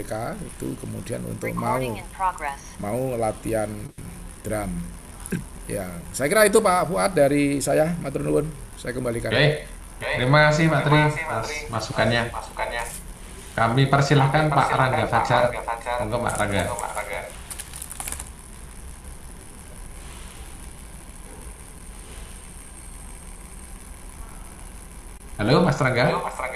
mereka itu kemudian untuk mau latihan drum. Ya, saya kira itu Pak Fuad dari saya, matur nuwun. Saya kembalikan. Oke, terima kasih Pak Tri atas masukannya. Kami persilahkan Pak Rangga Fajar. Monggo Pak Rangga. Halo Mas Rangga. Masih.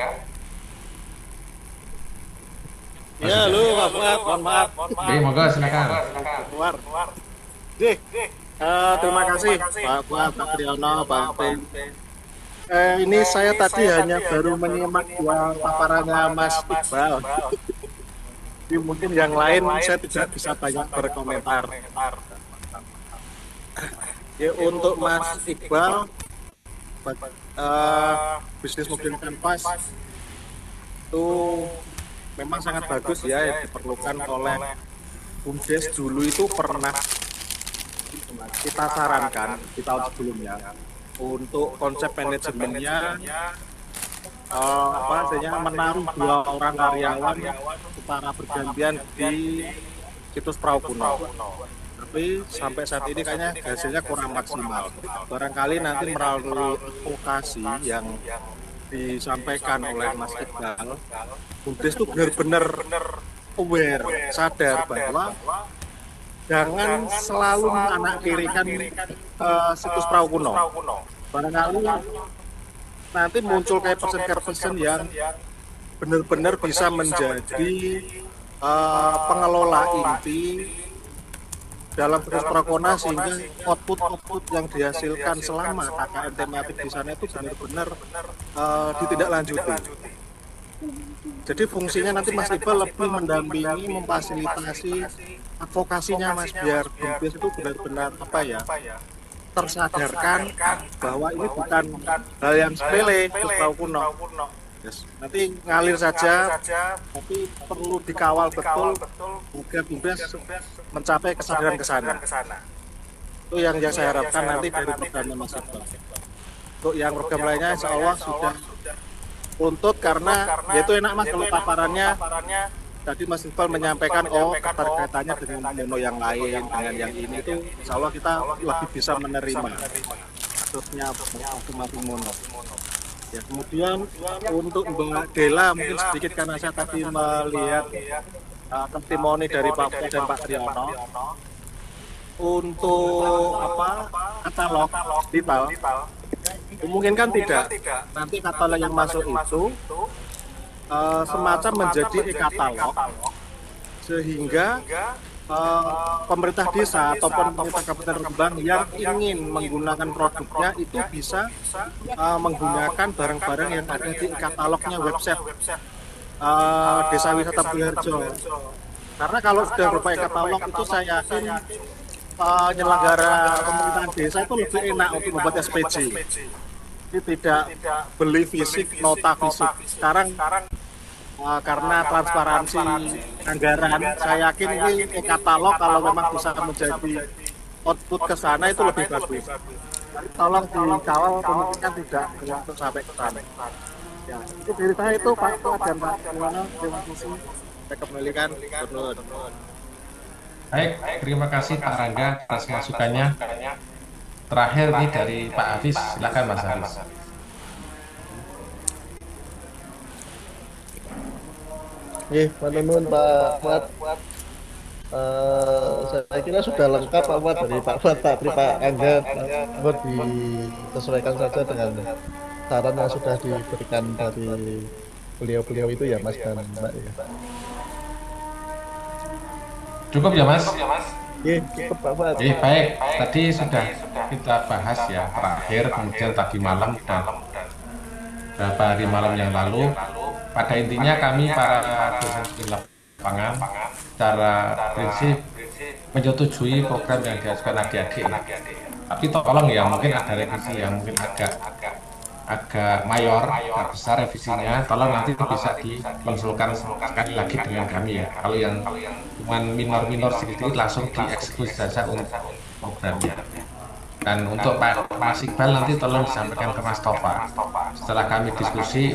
Ya, lu Pak Fuad, mohon maaf. Oke, monggo silakan. Keluar. Dih, terima kasih Pak Fuad, Pak Triyono, Pak Tim. Ini saya tadi hanya baru menyimak paparannya Mas Iqbal. Jadi mungkin yang lain saya tidak bisa banyak berkomentar. Ya, untuk Mas Iqbal, bisnis mobil kanvas itu memang sangat bagus ya, yang diperlukan oleh BUMDes dulu itu pernah kita sarankan di tahun sebelumnya untuk konsep manajemennya menaruh 2 orang karyawan secara bergantian di situs perahu kuno. Tapi sampai saat ini kayaknya hasilnya kurang maksimal. Barangkali nanti melalui advokasi yang disampaikan oleh Mas Iqbal, BUMDes itu benar-benar aware, sadar bahwa jangan selalu menganaktirikan situs perahu kuno. Barangkali nanti muncul kayak person yang benar-benar bisa menjadi pengelola inti dalam situs Prakona, sehingga output yang dihasilkan selama KKN tematik di sana itu benar-benar ditindaklanjuti. Jadi fungsinya nanti Mas Iqbal lebih mendampingi, memfasilitasi advokasinya Mas, biar BUMDes itu benar-benar tersadarkan bahwa ini bukan hal yang sepele situs perahu kuno. Yes. Nanti ngalir saja, tapi perlu dikawal betul agar BUMDes mencapai kesadaran ke sana. Itu yang saya harapkan nanti dari programnya Mas Iqbal. Untuk yang program lainnya insya Allah sudah runtut, karena yaitu enak Mas kalau paparannya tadi Mas Iqbal menyampaikan keterkaitannya dengan mono yang lain, dengan yang ini itu insya Allah kita lebih bisa menerima maksudnya masing-masing mono. Ya, kemudian untuk Mbak Dela mungkin sedikit, karena saya tadi melihat testimoni dari Pak Fuad dan Pak Triyono untuk katalog digital, memungkinkan tidak nanti katalog yang masuk itu semacam menjadi e-katalog, sehingga pemerintah desa ataupun pemerintah Kabupaten Rembang yang ingin menggunakan produknya itu bisa menggunakan barang-barang yang ada di katalognya website Desa Wisata Buharjo. Karena kalau sudah berbagai katalog itu saya yakin penyelenggara pemerintahan desa itu lebih enak untuk membuat SPJ. Jadi tidak beli fisik, nota fisik. Sekarang karena transparansi anggaran, saya yakin ini katalog kalau memang bisa menjadi output ke sana itu lebih bagus. Jadi tolong dikawal, kemungkinan tidak untuk sampai ke sana. Ya, itu dari saya itu Pak Fuad dan Pak Triyono, terima kasih. Saya kembalikan. Baik, terima kasih Pak Rangga atas masukannya. Terakhir nih dari Pak Hafiz, silakan Mas Hafiz. Matur nuwun Pak Fuad. Saya kira sudah lengkap Pak Fuad, dari Pak Fuad, Pak Tri, Pak Angga. Buat disesuaikan saja dengan saran yang sudah diberikan dari beliau-beliau itu ya Mas dan Mbak ya. Cukup ya Mas? Cukup Pak Fuad. Baik, tadi sudah kita bahas ya terakhir, kemudian tadi malam dan beberapa hari malam yang lalu. Pada intinya kami para dosen di lapangan secara prinsip menyetujui program yang diajukan adik-adik. Tapi tolong ya, mungkin ada revisi yang mungkin agak mayor, agak besar revisinya. Tolong nanti bisa dikonsulkan sekali lagi dengan kami ya. Kalau yang cuma minor-minor sedikit langsung dieksekusi saja untuk programnya. Dan untuk Pak Mas Iqbal nanti tolong disampaikan ke Mas Tova. Setelah kami diskusi,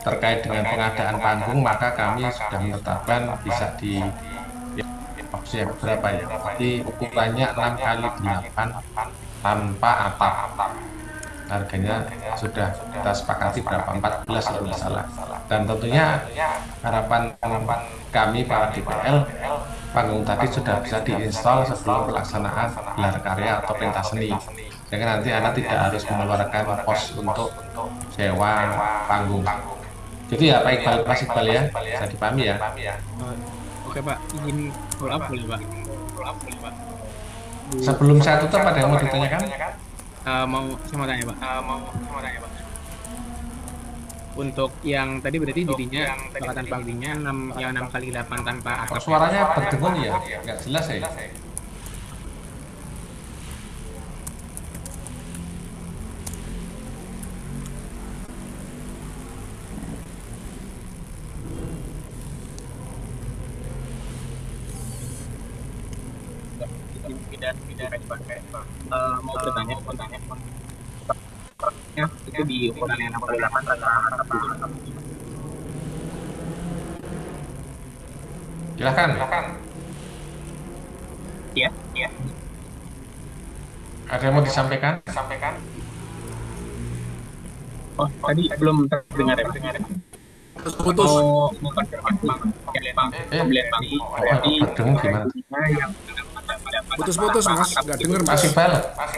terkait dengan pengadaan panggung, maka kami sudah menetapkan bisa di opsi yang berapa ya? Jadi ukurannya 6 kali 8 tanpa atap. Harganya sudah kita sepakati berapa? 14 kalau nggak salah. Dan tentunya harapan kami para DPL, panggung tadi sudah bisa diinstal sebelum pelaksanaan gelar karya atau pentas seni. Sehingga nanti Anda tidak harus mengeluarkan pos untuk sewa panggung. Jadi ya Pak Iqbal, Mas Iqbal ya, bisa dipahami ya. Oke Pak, izin follow up boleh Pak? Sebelum saya tutup, ada yang mau ditanyakan? Saya mau tanya Pak. Untuk yang tadi berarti jadinya kesepakatan panggungnya 6 kali 8 tanpa atap. Suaranya berdengung ya, nggak jelas ya. Mau bertanya ya, itu di ukuran yang 68 tanpa atap. Silakan. Iya. Ada yang mau disampaikan? Oh, tadi belum terdengar ya. Putus. Mau konfirmasi pembelian panggung Berdengung gimana? Putus-putus Mas, nggak denger Mas. Mas Iqbal,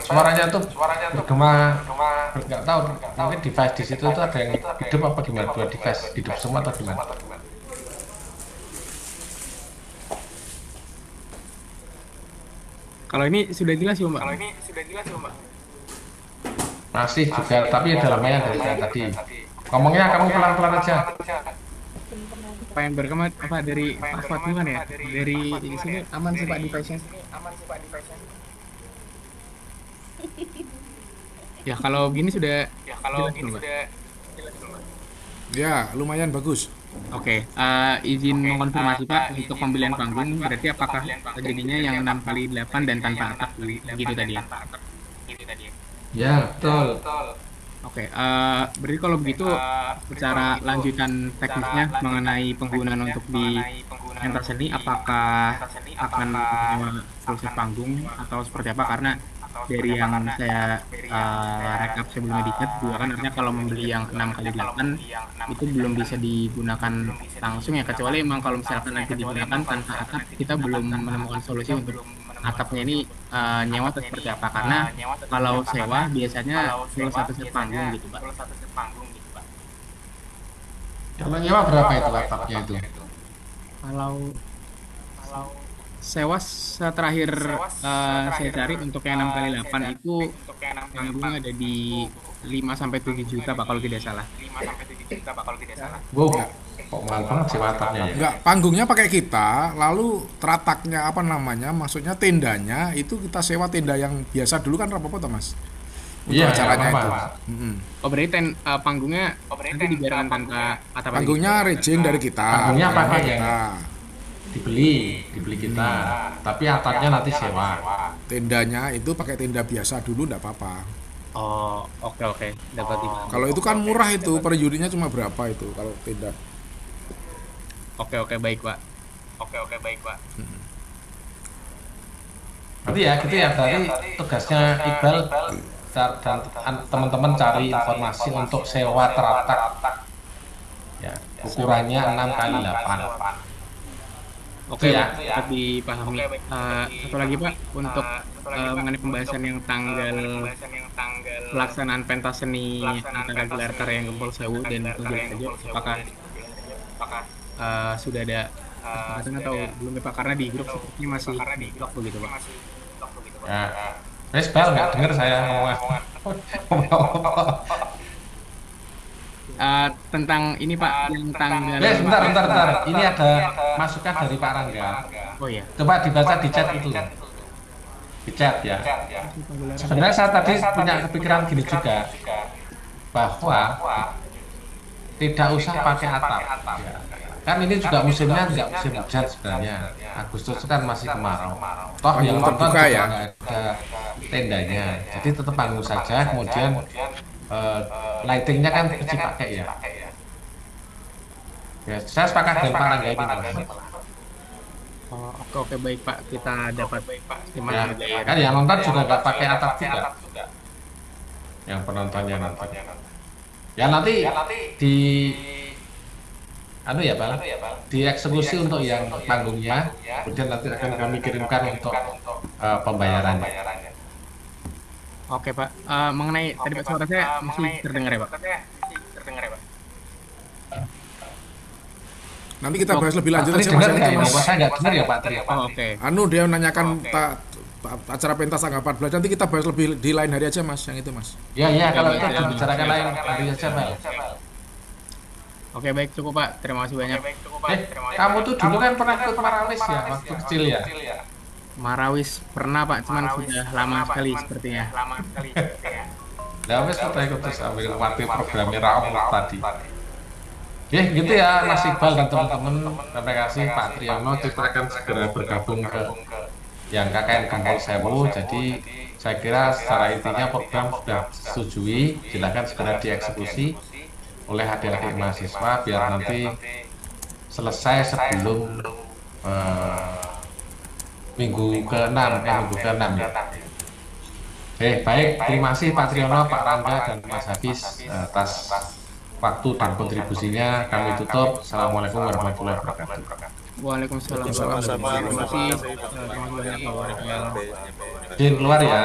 suaranya tuh bergema, nggak tahu. Mungkin device di situ tuh ada yang hidup apa gimana? Dua device hidup semua atau gimana? Kalau ini sudah jelas ya Mbak? Masih juga, tapi ada lumayan dari yang tadi. Ngomongnya kamu pelan-pelan aja. Apa yang berkembang apa dari Pak Fuad bukan ya? Dari sini aman sih Pak device-nya. Ya kalau gini sudah jelas belum, Pak? Ya, lumayan bagus. Oke, izin mengonfirmasi Pak untuk pembelian panggung berarti apakah jadinya yang 6 kali 8 dan tanpa atap begitu tadi ya? Ya, betul. Oke, berarti kalau begitu secara lanjutan teknisnya mengenai penggunaan untuk di pentas seni apakah akan menyewa proses panggung atau seperti apa? Karena dari yang saya rekap sebelumnya di chat juga kan artinya kalau membeli yang 6 kali 8 itu belum bisa digunakan langsung ya, kecuali memang kalau misalkan nanti digunakan tanpa atap kita belum menemukan solusi untuk atapnya ini nyewa atau seperti apa, karena kalau sewa biasanya full satu set panggung gitu Pak. Kalau nyewa berapa itu atapnya itu? Kalau sewa terakhir saya cari untuk yang 6 kali 8 itu panggungnya ada di 5 sampai 7 juta Pak kalau tidak salah. Wow, kok mahal banget sih atapnya ya? Enggak, panggungnya pakai kita, lalu terataknya apa namanya, maksudnya tendanya itu kita sewa tenda yang biasa dulu kan berapa toh Mas? Untuk Iya, acaranya apa-apa. itu. Oh berarti panggungnya nanti dibiarkan tanpa atap lagi? Panggungnya rejing dari kita. Panggungnya apa Panggungnya yang kita. dibeli kita, tapi atapnya nanti sewa. Tendanya itu pakai tenda biasa dulu enggak apa-apa. Oh oke dapat dipahami. Kalau itu kan murah itu, per unitnya cuma berapa itu kalau tenda. Oke baik Pak. Berarti ya gitu ya, berarti tugasnya Iqbal dan teman-teman cari informasi untuk sewa teratak ya, ukurannya 6 kali 8. Oke Ya. Pak, dapat dipahami. Satu lagi Pak, untuk mengenai pembahasan yang tanggal pelaksanaan pentas seni antara gelar karya yang Gempol Sewu dan Tunjul Tejo, apakah sudah ada kesepakatan atau belum ya Pak? Karena di grup sepertinya masih blok begitu Pak. Ya, Iqbal nggak dengar saya ngomong. Tentang ini Pak, yang tanggal... Bentar. Ini ada masukan dari Pak Rangga. Oh ya. Coba dibaca di chat itu. Di chat ya. Sebenarnya saya tadi punya kepikiran gini juga, bahwa tidak usah pakai atap. Ya. Kan ini juga musimnya nggak musim hujan sebenarnya. Agustus itu kan masih kemarau. Toh yang nonton juga ya. nggak ada tendanya. Jadi tetap panggung saja. Kemudian lightingnya kan kecil pakai ya. Ya, saya sepakat dengan Pak Rangga ini, Mas. Oh, oke baik Pak, kita dapat Ya, gimana kan yang nonton juga nggak pakai atap juga. Yang penontonnya nonton. Ya nanti di ya Bang, dieksekusi untuk yang panggungnya, kemudian nanti akan kami kirimkan untuk pembayarannya. Oke Pak. Mengenai tadi Pak suara saya masih terdengar ya Pak? Nanti kita bahas lebih lanjut aja Dengar Mas. nggak ini? Mas. Saya nggak dengar ya Pak Tri. Oh, oke. Anu dia menanyakan acara pentas tanggal 14. Nanti kita bahas lebih di lain hari aja Mas, yang itu Mas. Ya kalau itu dibicarakan lain hari aja Bang. Oke baik cukup Pak. Terima kasih banyak. Kamu tuh dulu kan pernah ikut Marawis ya waktu kecil ya? Marawis pernah Pak, cuman sudah lama sekali sepertinya. Nah, wes kita ikut terus ambil waktu programnya Raul tadi. Gitu ya Mas Iqbal dan teman-teman. Terima kasih Pak Triyono. Kita akan segera bergabung ke yang KKN Gempol Sewu. Jadi saya kira secara intinya program sudah disetujui. Silakan segera dieksekusi oleh adik-adik mahasiswa biar nanti selesai sebelum minggu ke-6 ya. Baik, terima kasih Pak Triyono, Pak Rangga dan Mas Hafiz atas waktu dan kontribusinya. Kami tutup. Assalamualaikum warahmatullahi wabarakatuh. Waalaikumsalam. Terima kasih. Izin keluar ya.